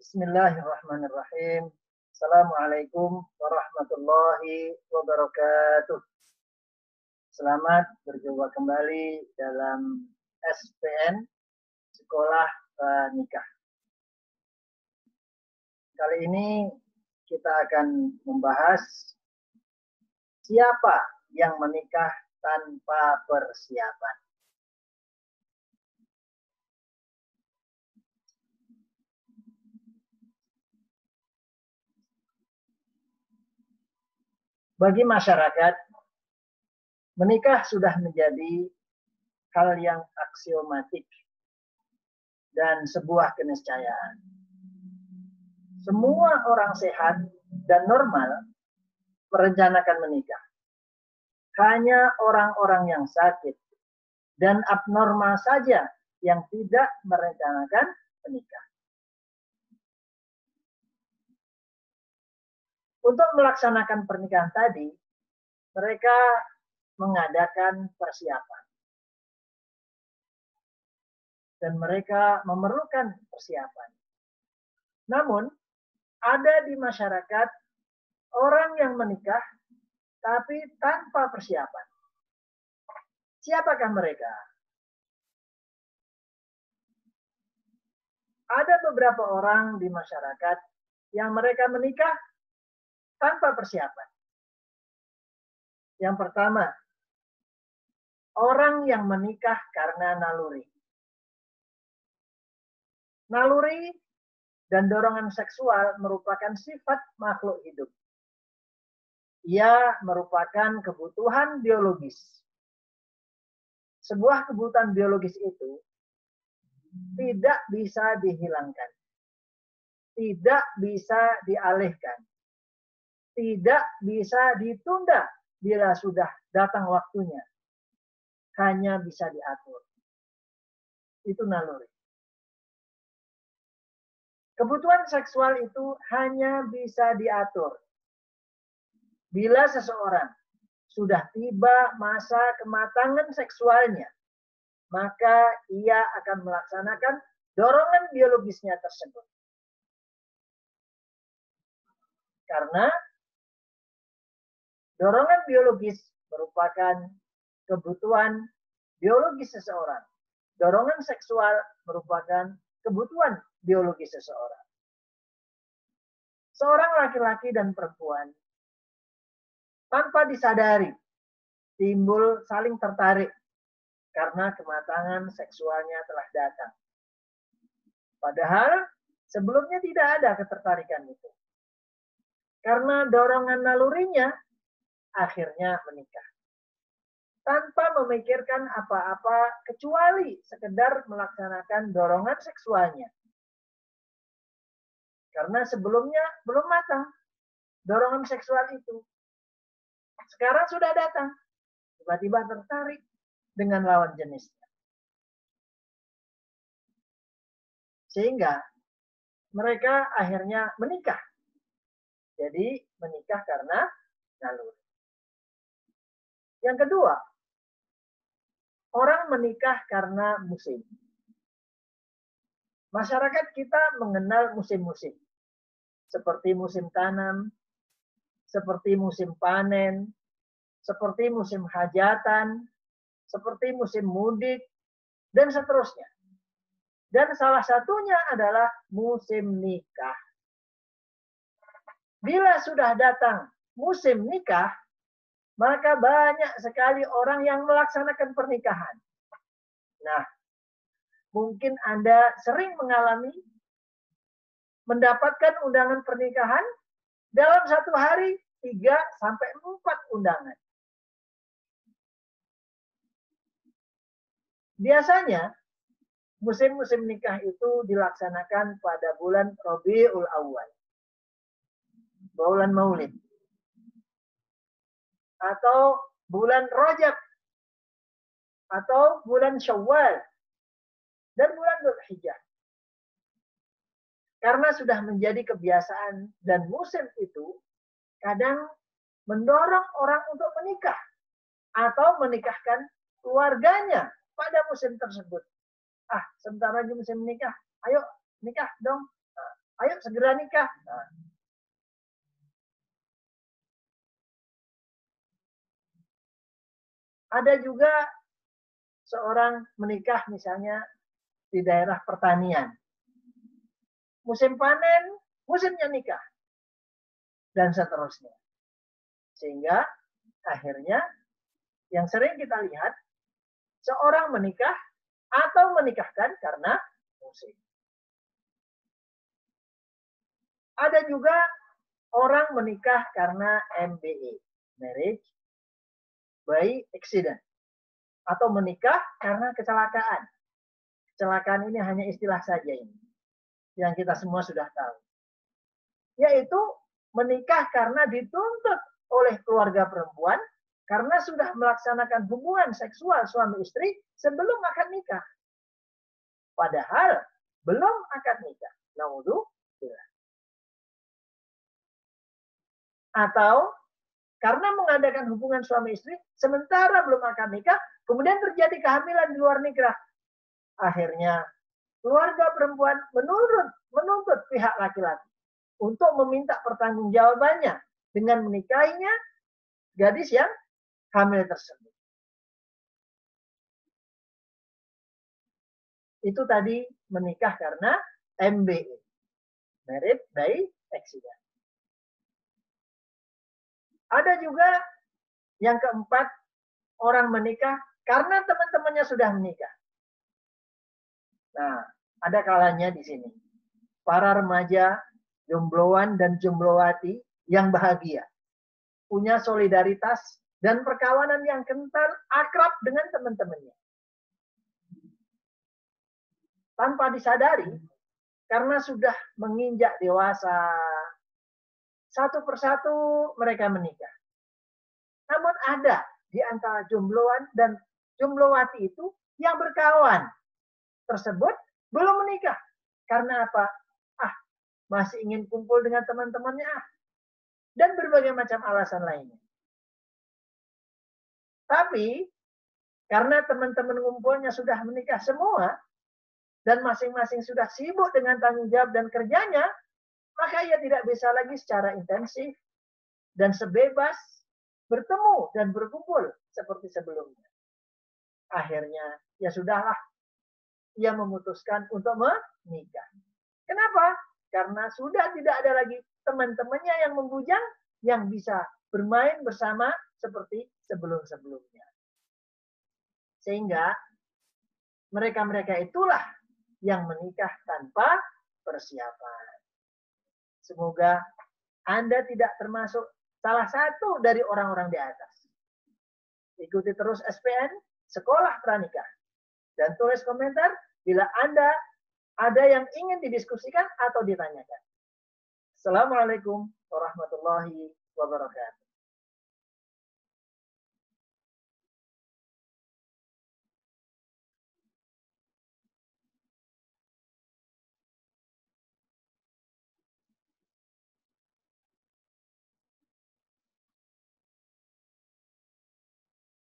Bismillahirrahmanirrahim. Assalamualaikum warahmatullahi wabarakatuh. Selamat berjumpa kembali dalam SPN Sekolah Nikah. Kali ini kita akan membahas siapa yang menikah tanpa persiapan. Bagi masyarakat, menikah sudah menjadi hal yang aksiomatik dan sebuah keniscayaan. Semua orang sehat dan normal merencanakan menikah. Hanya orang-orang yang sakit dan abnormal saja yang tidak merencanakan menikah. Untuk melaksanakan pernikahan tadi, mereka mengadakan persiapan. Dan mereka memerlukan persiapan. Namun, ada di masyarakat orang yang menikah tapi tanpa persiapan. Siapakah mereka? Ada beberapa orang di masyarakat yang mereka menikah tanpa persiapan. Yang pertama, orang yang menikah karena naluri. Naluri dan dorongan seksual merupakan sifat makhluk hidup. Ia merupakan kebutuhan biologis. Sebuah kebutuhan biologis itu tidak bisa dihilangkan, tidak bisa dialihkan, tidak bisa ditunda bila sudah datang waktunya. Hanya bisa diatur. Itu naluri. Kebutuhan seksual itu hanya bisa diatur bila seseorang sudah tiba masa kematangan seksualnya, maka ia akan melaksanakan dorongan biologisnya tersebut. Karena dorongan biologis merupakan kebutuhan biologis seseorang. Dorongan seksual merupakan kebutuhan biologis seseorang. Seorang laki-laki dan perempuan tanpa disadari timbul saling tertarik karena kematangan seksualnya telah datang. Padahal sebelumnya tidak ada ketertarikan itu. Karena dorongan nalurinya akhirnya menikah. Tanpa memikirkan apa-apa kecuali sekedar melaksanakan dorongan seksualnya. Karena sebelumnya belum matang dorongan seksual itu. Sekarang sudah datang. Tiba-tiba tertarik dengan lawan jenisnya. Sehingga mereka akhirnya menikah. Jadi menikah karena naluri. Yang kedua, orang menikah karena musim. Masyarakat kita mengenal musim-musim. Seperti musim tanam, seperti musim panen, seperti musim hajatan, seperti musim mudik, dan seterusnya. Dan salah satunya adalah musim nikah. Bila sudah datang musim nikah, maka banyak sekali orang yang melaksanakan pernikahan. Nah, mungkin Anda sering mengalami mendapatkan undangan pernikahan dalam satu hari 3-4 undangan. Biasanya musim-musim nikah itu dilaksanakan pada bulan Rabiul Awal, bulan Maulid, atau bulan Rajab, atau bulan Syawal, dan bulan Dzulhijjah. Karena sudah menjadi kebiasaan dan musim itu kadang mendorong orang untuk menikah atau menikahkan keluarganya pada musim tersebut. Sebentar lagi musim menikah, ayo nikah dong. ayo segera nikah. Nah, ada juga seorang menikah misalnya di daerah pertanian. Musim panen, musimnya nikah. Dan seterusnya. Sehingga akhirnya yang sering kita lihat, seorang menikah atau menikahkan karena musim. Ada juga orang menikah karena MBA, marriage by accident. Atau menikah karena kecelakaan. Kecelakaan ini hanya istilah saja ini. Yang kita semua sudah tahu. Yaitu menikah karena dituntut oleh keluarga perempuan karena sudah melaksanakan hubungan seksual suami istri sebelum akad nikah. Padahal belum akad nikah. Naudzubillah. Atau karena mengadakan hubungan suami istri sementara belum akad nikah, kemudian terjadi kehamilan di luar nikah. Akhirnya keluarga perempuan menuntut pihak laki-laki untuk meminta pertanggungjawabannya dengan menikahinya gadis yang hamil tersebut. Itu tadi menikah karena MBA, married by accident. Ada juga yang keempat, orang menikah karena teman-temannya sudah menikah. Nah, ada kalanya di sini. Para remaja, jombloan dan jomblowati yang bahagia. Punya solidaritas dan perkawanan yang kental, akrab dengan teman-temannya. Tanpa disadari, karena sudah menginjak dewasa, satu persatu mereka menikah. Namun ada di antara jombloan dan jomblowati itu yang berkawan tersebut belum menikah. Karena apa? Masih ingin kumpul dengan teman-temannya. Dan berbagai macam alasan lainnya. Tapi karena teman-teman ngumpulnya sudah menikah semua, dan masing-masing sudah sibuk dengan tanggung jawab dan kerjanya, maka ia tidak bisa lagi secara intensif dan sebebas bertemu dan berkumpul seperti sebelumnya. Akhirnya, ya sudahlah, ia memutuskan untuk menikah. Kenapa? Karena sudah tidak ada lagi teman-temannya yang membujang, yang bisa bermain bersama seperti sebelum-sebelumnya. Sehingga mereka-mereka itulah yang menikah tanpa persiapan. Semoga Anda tidak termasuk salah satu dari orang-orang di atas. Ikuti terus SPN, Sekolah Pranikah. Dan tulis komentar bila Anda ada yang ingin didiskusikan atau ditanyakan. Assalamualaikum warahmatullahi wabarakatuh.